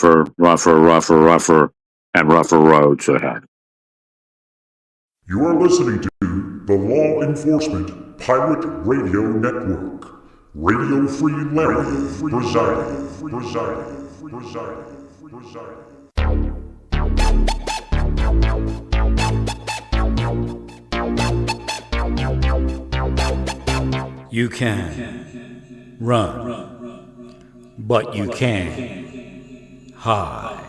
rougher, and rougher roads ahead. You are listening to the Law Enforcement Pirate Radio Network. Radio Free Larry presiding. You can run, but you can't hide.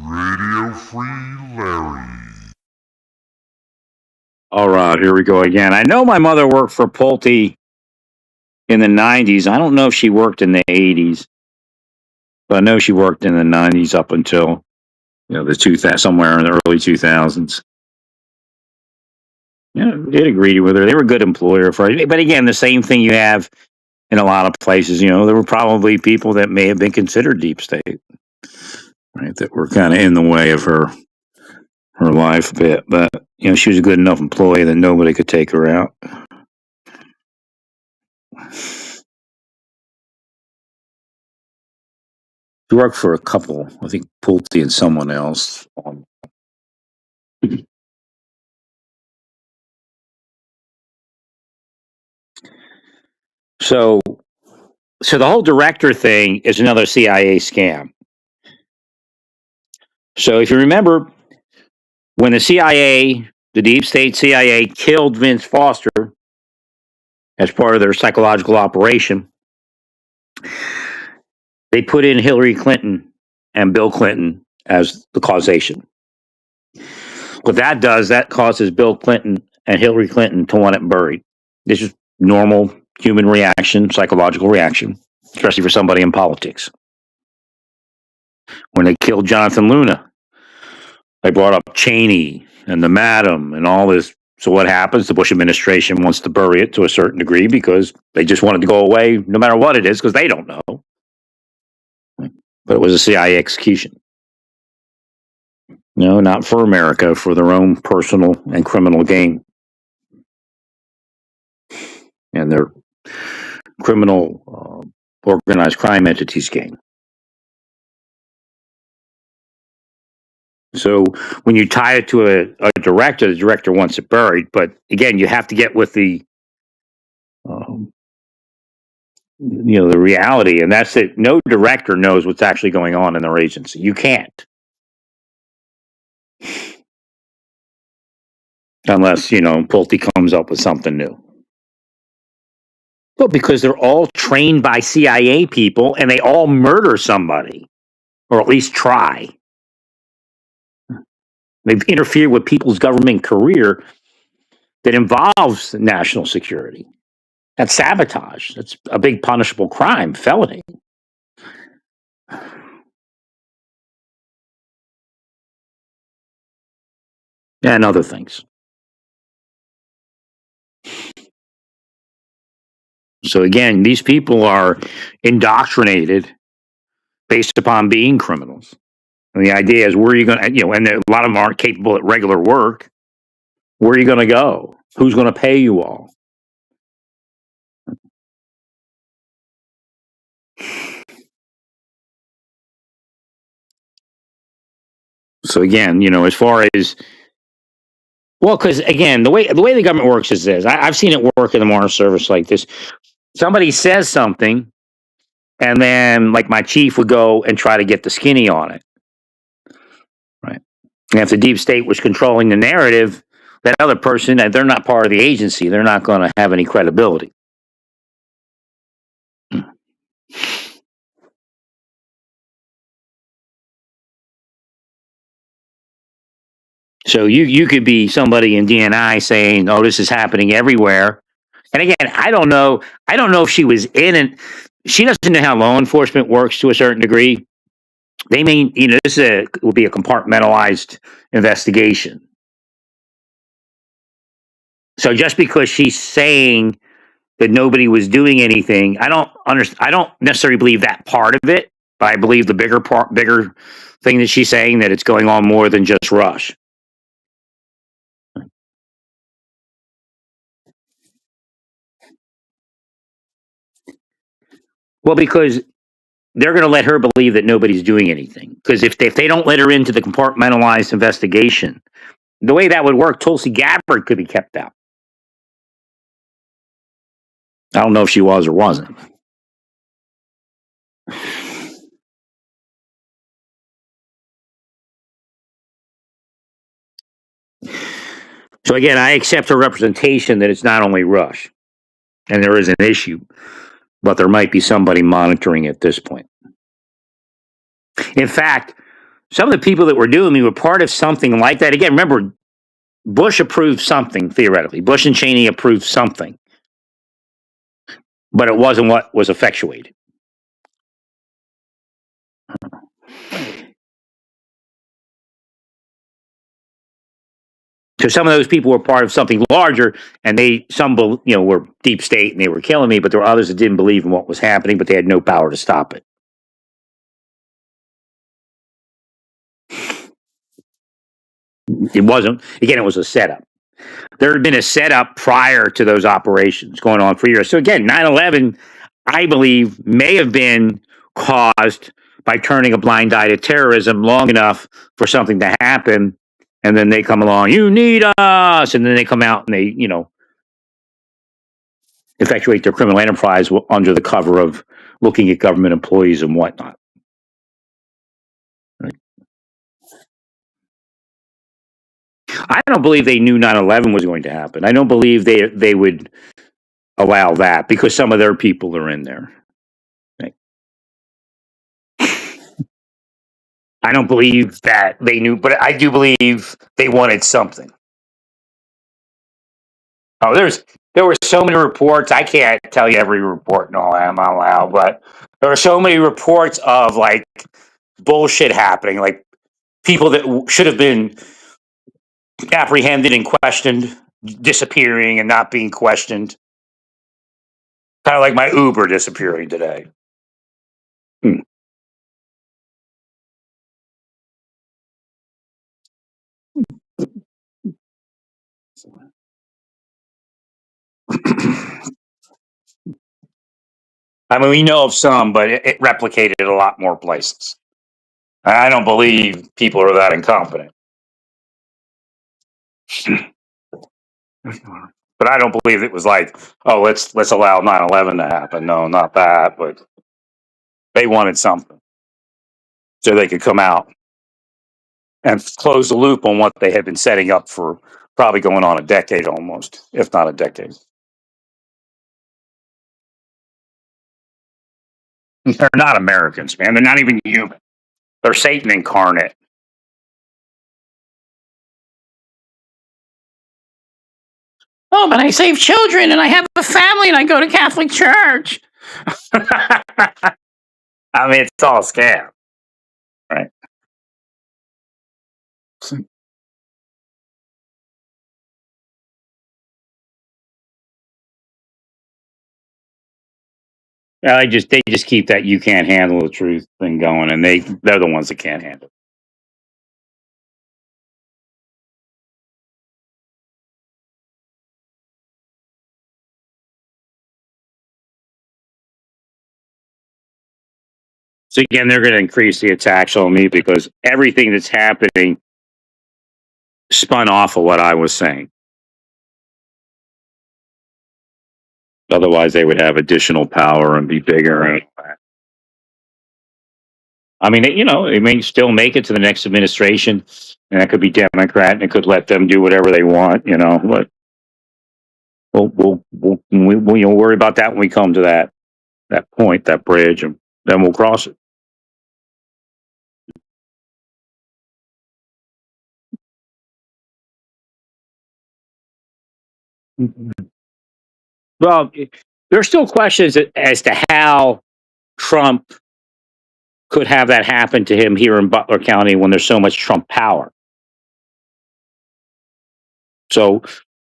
Radio Free Larry. All right, here we go again. I know my mother worked for Pulte in the 90s. I don't know if she worked in the 80s, but I know she worked in the 90s up until, the 2000, somewhere in the early 2000s. Did agree with her. They were a good employer for her. But again, the same thing you have in a lot of places. There were probably people that may have been considered deep state, right? That were kind of in the way of her life a bit. But she was a good enough employee that nobody could take her out. She worked for a couple, I think Pulte and someone else. So the whole director thing is another CIA scam. So if you remember, when the CIA, the deep state CIA, killed Vince Foster as part of their psychological operation, they put in Hillary Clinton and Bill Clinton as the causation. What that does, that causes Bill Clinton and Hillary Clinton to want it buried. This is normal human reaction, psychological reaction, especially for somebody in politics. When they killed Jonathan Luna, they brought up Cheney and the Madam and all this. So what happens? The Bush administration wants to bury it to a certain degree because they just want it to go away no matter what it is, because they don't know. But it was a CIA execution. Not for America, for their own personal and criminal gain. And their criminal organized crime entities gain. So when you tie it to a director, the director wants it buried. But again, you have to get with the reality, and that's it. No director knows what's actually going on in their agency. You can't. Unless, Pulte comes up with something new. Well, because they're all trained by CIA people and they all murder somebody, or at least try. They've interfered with people's government career that involves national security. That's sabotage. That's a big punishable crime, felony. And other things. So again, these people are indoctrinated based upon being criminals. And the idea is, where are you going to, and a lot of them aren't capable at regular work. Where are you going to go? Who's going to pay you all? So again, as far as, because again, the way the government works is this. I've seen it work in the Marshal Service like this. Somebody says something, and then, like, my chief would go and try to get the skinny on it. Right. And if the deep state was controlling the narrative, that other person, they're not part of the agency. They're not going to have any credibility. So you could be somebody in DNI saying, "Oh, this is happening everywhere." And again, I don't know if she was in it. She doesn't know how law enforcement works to a certain degree. They mean, this will be a compartmentalized investigation. So just because she's saying that nobody was doing anything, I don't necessarily believe that part of it. But I believe the bigger thing that she's saying, that it's going on more than just Rush. Well, because they're going to let her believe that nobody's doing anything. Because if they don't let her into the compartmentalized investigation, the way that would work, Tulsi Gabbard could be kept out. I don't know if she was or wasn't. So again, I accept her representation that it's not only Rush, and there is an issue, but there might be somebody monitoring at this point. In fact, some of the people that were doing me were part of something like that. Again, remember, Bush approved something, theoretically. Bush and Cheney approved something, but it wasn't what was effectuated. So some of those people were part of something larger, and some were deep state and they were killing me, but there were others that didn't believe in what was happening, but they had no power to stop it. It was a setup. There had been a setup prior to those operations going on for years. So again, 9/11, I believe, may have been caused by turning a blind eye to terrorism long enough for something to happen, and then they come along, you need us, and then they come out and they, effectuate their criminal enterprise under the cover of looking at government employees and whatnot. Right. I don't believe they knew 9/11 was going to happen. I don't believe they would allow that because some of their people are in there. Right. I don't believe that they knew, but I do believe they wanted something. Oh, there were so many reports. I can't tell you every report and all that. I'm not allowed, but there were so many reports of like bullshit happening, like people that should have been apprehended and questioned, disappearing and not being questioned. Kind of like my Uber disappearing today. I mean, we know of some, but it replicated a lot more places. I don't believe people are that incompetent. But I don't believe it was like, oh, let's allow 9/11 to happen. No, not that. But they wanted something so they could come out and close the loop on what they had been setting up for probably going on a decade almost, if not a decade. They're not Americans, man. They're not even human. They're Satan incarnate. Oh, but I save children and I have a family and I go to Catholic church. I mean, it's all a scam, right? They just keep that you can't handle the truth thing going, and they're the ones that can't handle it. So again, they're going to increase the attacks on me because everything that's happening spun off of what I was saying. Otherwise, they would have additional power and be bigger. I mean, they may still make it to the next administration, and that could be Democrat, and it could let them do whatever they want, But we'll worry about that when we come to that point, that bridge, and then we'll cross it. Well, there are still questions as to how Trump could have that happen to him here in Butler County when there's so much Trump power. So,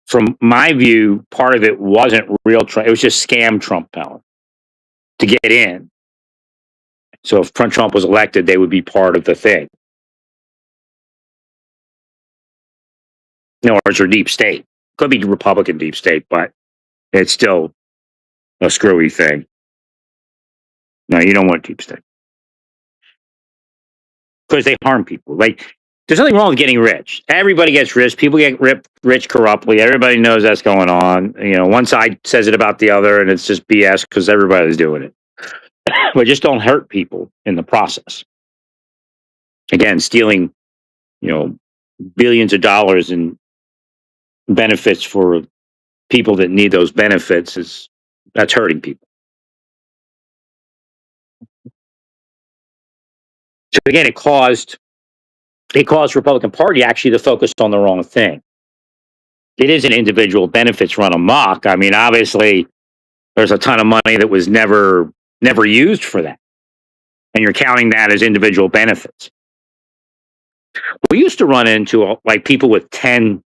from my view, part of it wasn't real Trump. It was just scam Trump power to get in. So if Trump was elected, they would be part of the thing. No, it's your deep state. Could be Republican deep state, but it's still a screwy thing. No, you don't want deep state because they harm people. Like, there's nothing wrong with getting rich. Everybody gets rich. People get rich corruptly. Everybody knows that's going on. One side says it about the other, and it's just BS because everybody's doing it. But just don't hurt people in the process. Again, stealing, billions of dollars in benefits for people that need those benefits that's hurting people. So again, it caused Republican Party actually to focus on the wrong thing. It isn't individual benefits run amok. I mean, obviously, there's a ton of money that was never used for that, and you're counting that as individual benefits. We used to run into like people with 10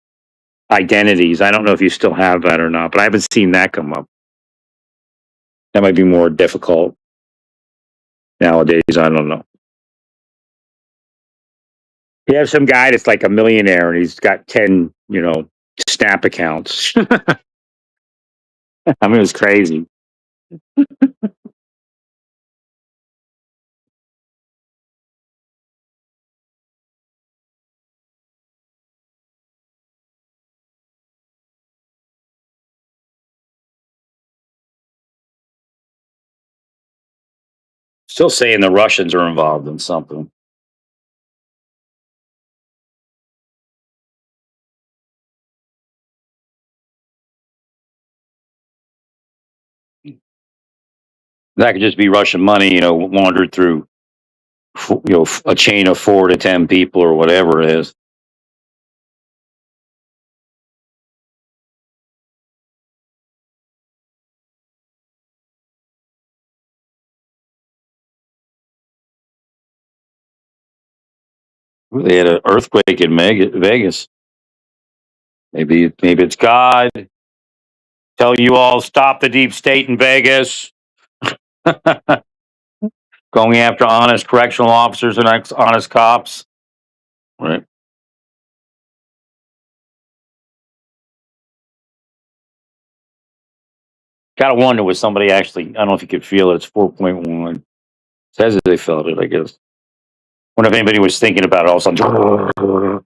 identities. I don't know if you still have that or not, but I haven't seen that come up. That might be more difficult nowadays. I don't know. You have some guy that's like a millionaire and he's got 10, Snap accounts. I mean, it was crazy. Still saying the Russians are involved in something. That could just be Russian money, laundered through, a chain of 4 to 10 people or whatever it is. They had an earthquake in Vegas. Maybe it's God. Tell you all, stop the deep state in Vegas. Going after honest correctional officers and honest cops. Right. Gotta wonder, was somebody actually, I don't know if you could feel it, it's 4.1. Says that they felt it, I guess. Wonder if anybody was thinking about it all of a sudden.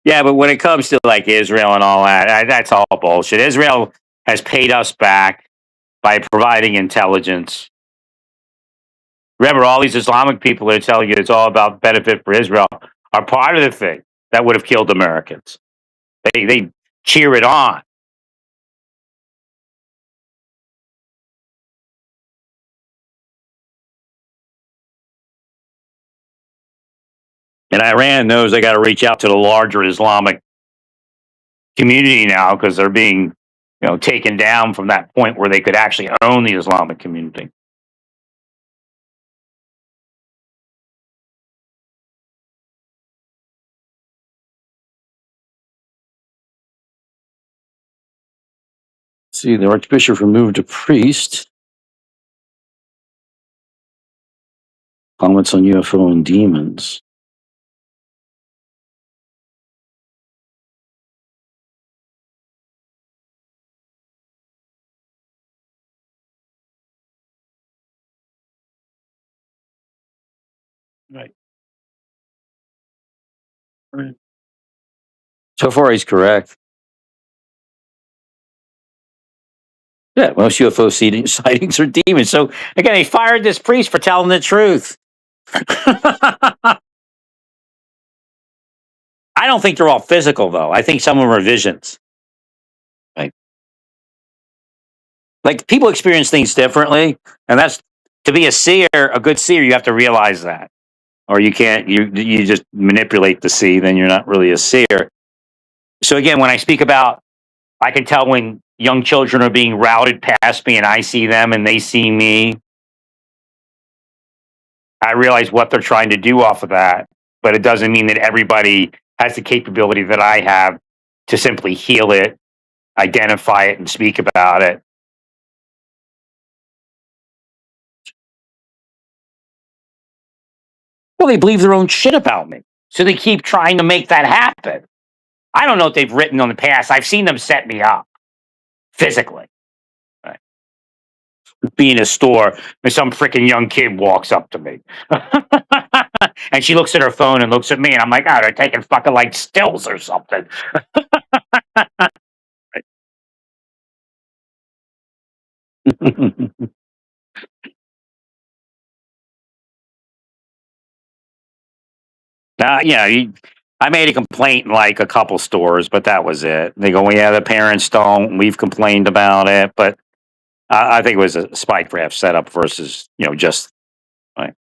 Yeah, but when it comes to like Israel and all that, that's all bullshit. Israel has paid us back by providing intelligence. Remember, all these Islamic people that are telling you it's all about benefit for Israel are part of the thing that would have killed Americans. They cheer it on. And Iran knows they got to reach out to the larger Islamic community now because they're being, taken down from that point where they could actually own the Islamic community. See, the Archbishop removed a priest. Comments on UFO and demons. Right. Right. So far, he's correct. Yeah, most UFO sightings are demons. So again, they fired this priest for telling the truth. I don't think they're all physical, though. I think some of them are visions. Right. Like people experience things differently, and that's to be a seer, a good seer. You have to realize that, or you can't. You just manipulate the see, then you're not really a seer. So again, when I speak about, I can tell when young children are being routed past me, and I see them, and they see me. I realize what they're trying to do off of that, but it doesn't mean that everybody has the capability that I have to simply heal it, identify it, and speak about it. Well, they believe their own shit about me. So they keep trying to make that happen. I don't know what they've written on the past. I've seen them set me up physically. Right. Be in a store and some freaking young kid walks up to me. And she looks at her phone and looks at me and I'm like, oh, they're taking fucking like stills or something. Yeah, I made a complaint in like a couple stores, but that was it. They go, well, yeah, the parents don't. We've complained about it, but I think it was a spike graph setup versus just like.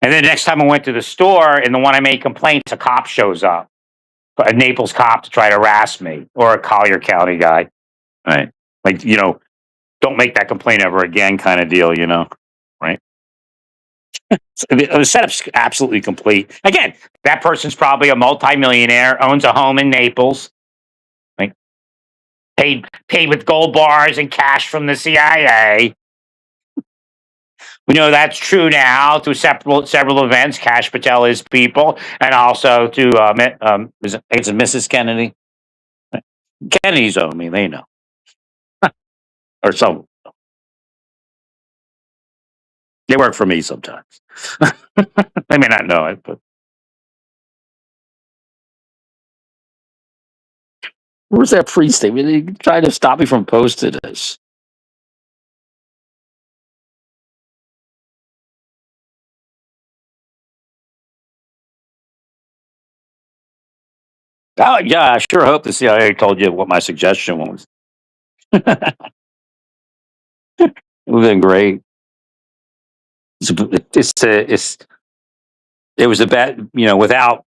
And then next time I went to the store and the one I made complaints, a cop shows up, a Naples cop to try to harass me, or a Collier County guy, right? Like don't make that complaint ever again, kind of deal, right? So the setup's absolutely complete. Again, that person's probably a multimillionaire, owns a home in Naples, like paid with gold bars and cash from the CIA. We know that's true now through several events. Cash Patel is people, and also to it's Mrs. Kennedy. Kennedys owe me. They know, or some they work for me sometimes. They may not know it, but where's that priest thing? They trying to stop me from posting this. Oh yeah, I sure hope the CIA told you what my suggestion was. It would have been great. It's it was a bad without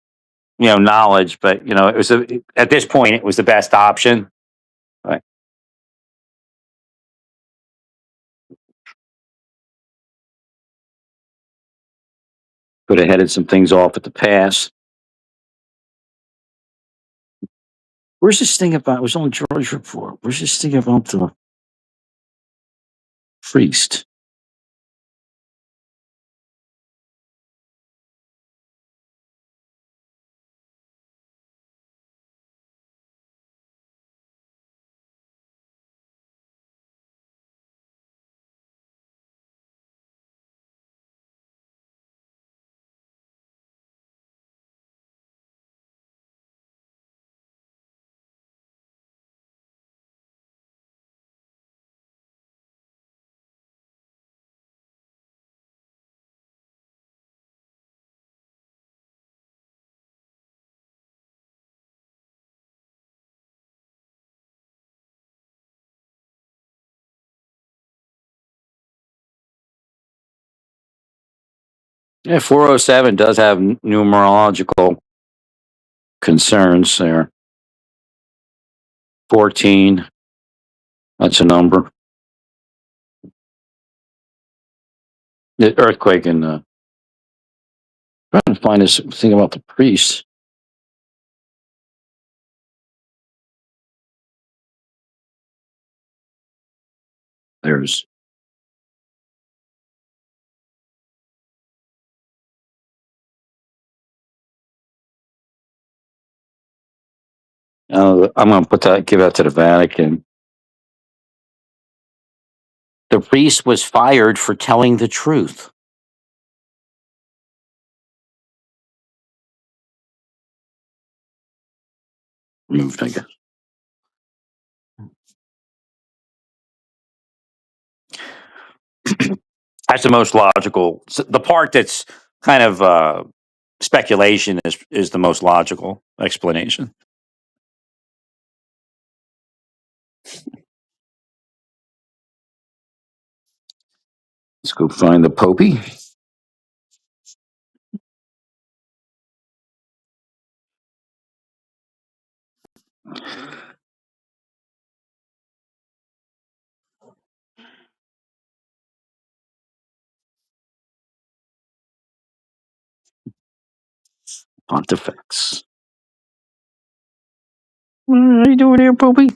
knowledge, but it was at this point it was the best option. Right. Could have headed some things off at the pass. Where's this thing about? It was on George Report. Where's this thing about the priest? Yeah, 407 does have numerological concerns there. 14, that's a number. The earthquake and trying to find this thing about the priest. There's I'm going to give that to the Vatican. The priest was fired for telling the truth. Removed, I guess. That's the most logical. The part that's kind of speculation is the most logical explanation. Let's go find the Popey. Pontifex. What are you doing here, Poopy?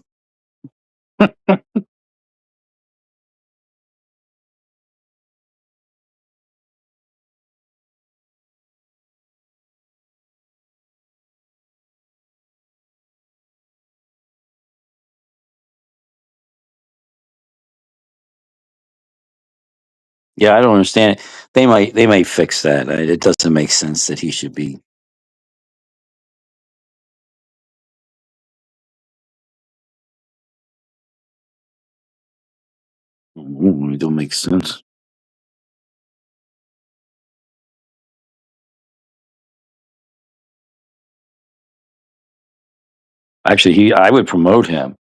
Yeah, I don't understand it. They might fix that. It doesn't make sense that he should be. It don't make sense. Actually, I would promote him.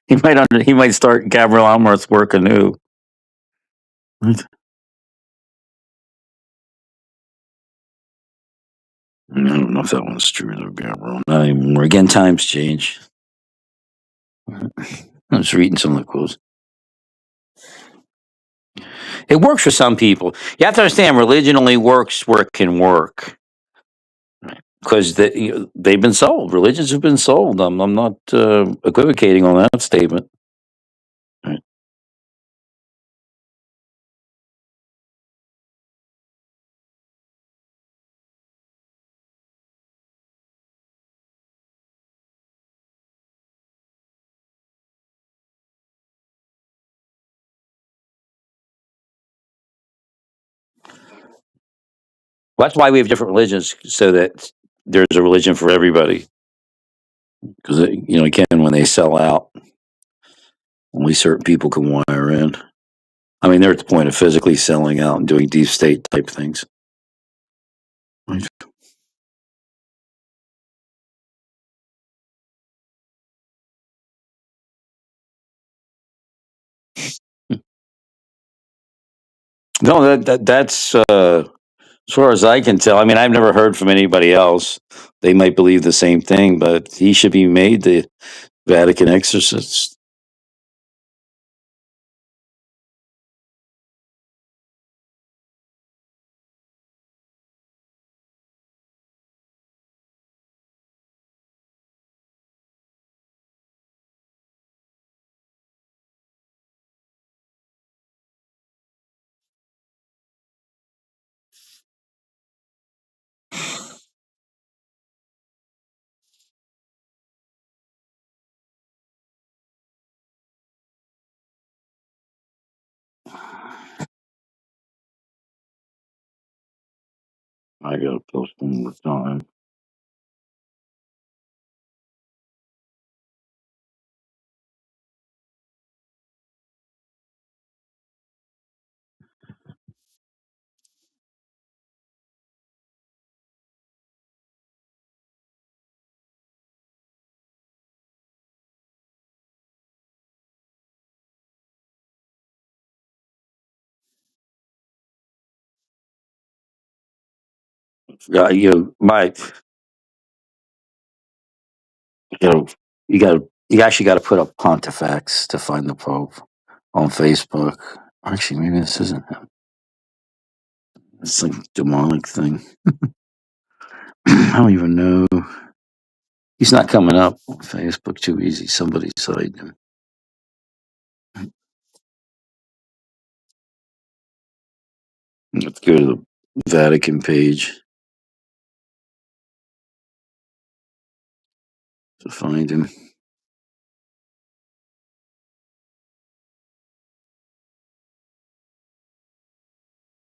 He might start Gabriel Almar's work anew. Right. I don't know if that one's true though, Gabriel. Not anymore. Again, times change. I'm just reading some of the quotes. It works for some people. You have to understand, religion only works where it can work, because they've been sold. Religions have been sold. I'm not equivocating on that statement. Right. Well, that's why we have different religions, so that there's a religion for everybody. Because again, when they sell out, only certain people can wire in. I mean, they're at the point of physically selling out and doing deep state type things. Right. No, that's as far as I can tell. I mean, I've never heard from anybody else. They might believe the same thing, but he should be made the Vatican exorcist. I gotta post one more time. Yeah, you know, you actually got to put up Pontifex to find the Pope on Facebook. Actually, maybe this isn't him. It's like a demonic thing. I don't even know. He's not coming up on Facebook too easy. Somebody's hiding him. Let's go to the Vatican page to find him.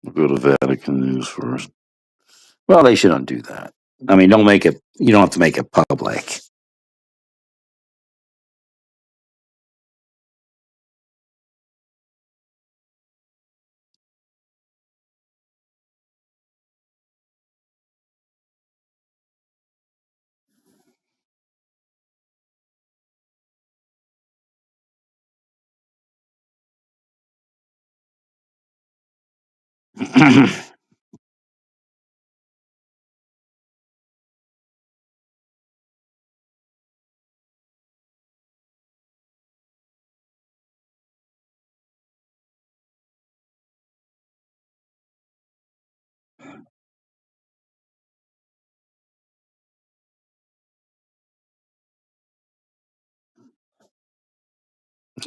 We'll go to Vatican News first. Well, they shouldn't do that. I mean, don't make it. You don't have to make it public.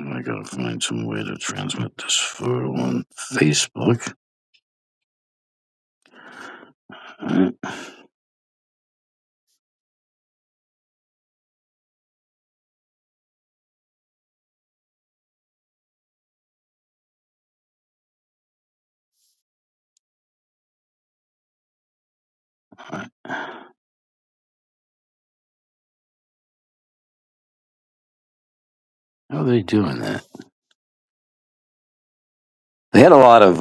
I gotta find some way to transmit this photo on Facebook. Alright. Alright. How are they doing that? They had a lot of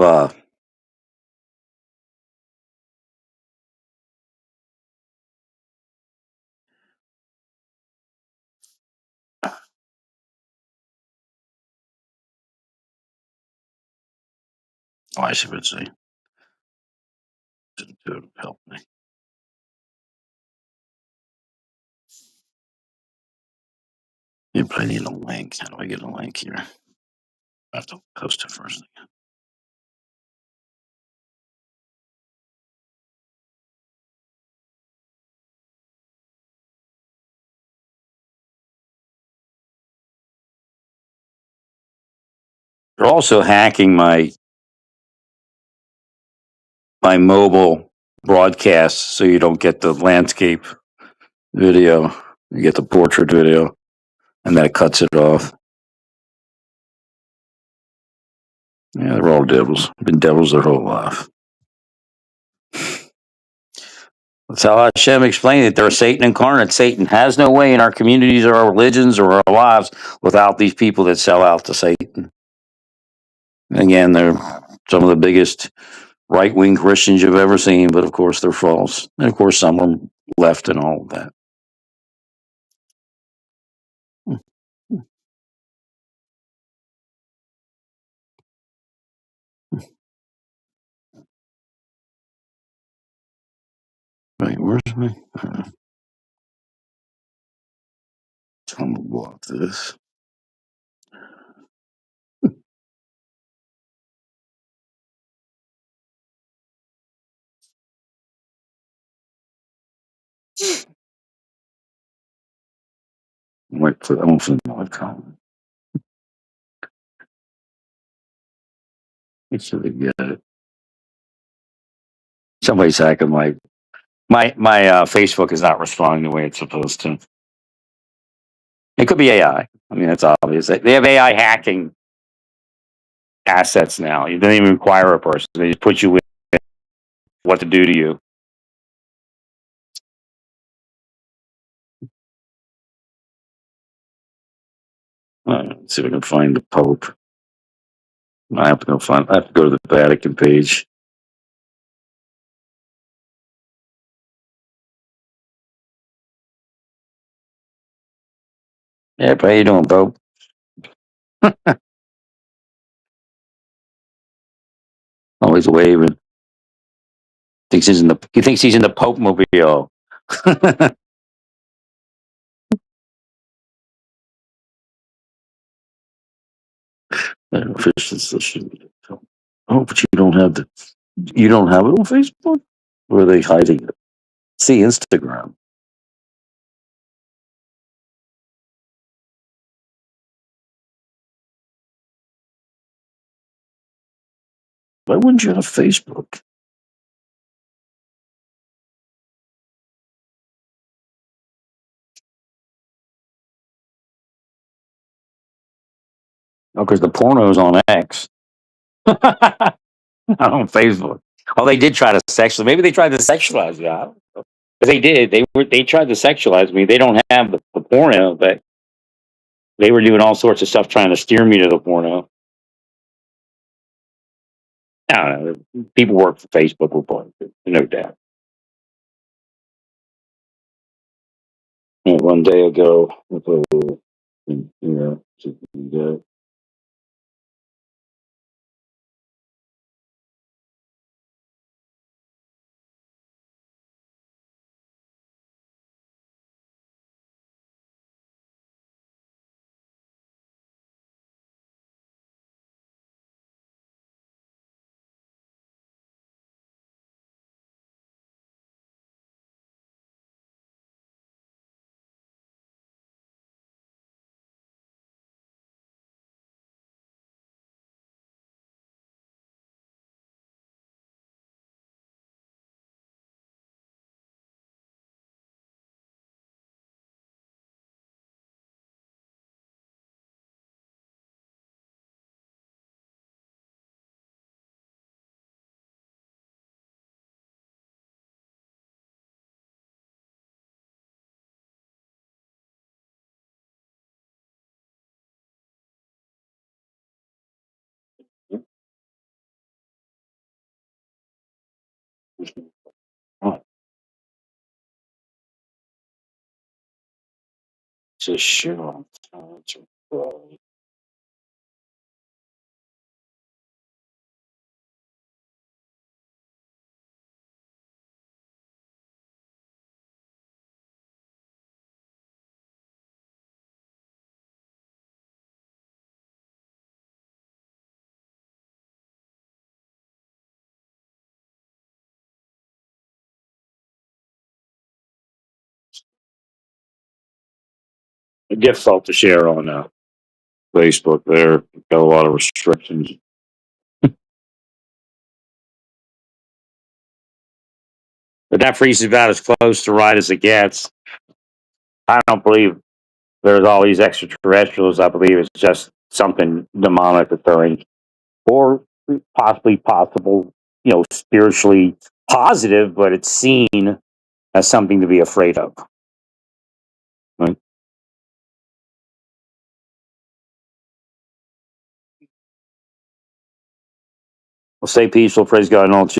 I should say. Didn't do it, help me. You probably need a link. How do I get a link here? I have to post it first. They're also hacking my mobile broadcast, so you don't get the landscape video. You get the portrait video, and that cuts it off. Yeah, they're all devils. Been devils their whole life. That's how Hashem explained it. They're Satan incarnate. Satan has no way in our communities or our religions or our lives without these people that sell out to Satan. Again, they're some of the biggest right-wing Christians you've ever seen, but of course they're false. And of course some are left and all of that. Right, where's my... I'm gonna block this. Wait for, I don't think my comment. Make sure they get it. Somebody's hacking my Facebook is not responding the way it's supposed to. It could be AI. I mean, it's obvious. They have AI hacking assets now. You don't even require a person. They just put you in what to do to you. Let's see if I can find the Pope. I have to go find. I have to go to the Vatican page. Yeah, how you doing, Pope? Always waving. He thinks he's in the Pope mobile. Oh, but you don't have it on Facebook? Or are they hiding it? See Instagram. Why wouldn't you have Facebook? Oh, because the porno's on X. Not on Facebook. Oh, they did try to sexualize. Maybe they tried to sexualize me. I don't know. They did. They tried to sexualize me. They don't have the porno, but they were doing all sorts of stuff trying to steer me to the porno. I don't know. People work for Facebook with porn, no doubt. One day ago, Oh, just sure. Difficult to share on Facebook. There got a lot of restrictions. But that freeze is about as close to right as it gets. I don't believe there's all these extraterrestrials. I believe it's just something demonic occurring, or possible, spiritually positive, but it's seen as something to be afraid of. Right? Well, stay peaceful. Praise God and all.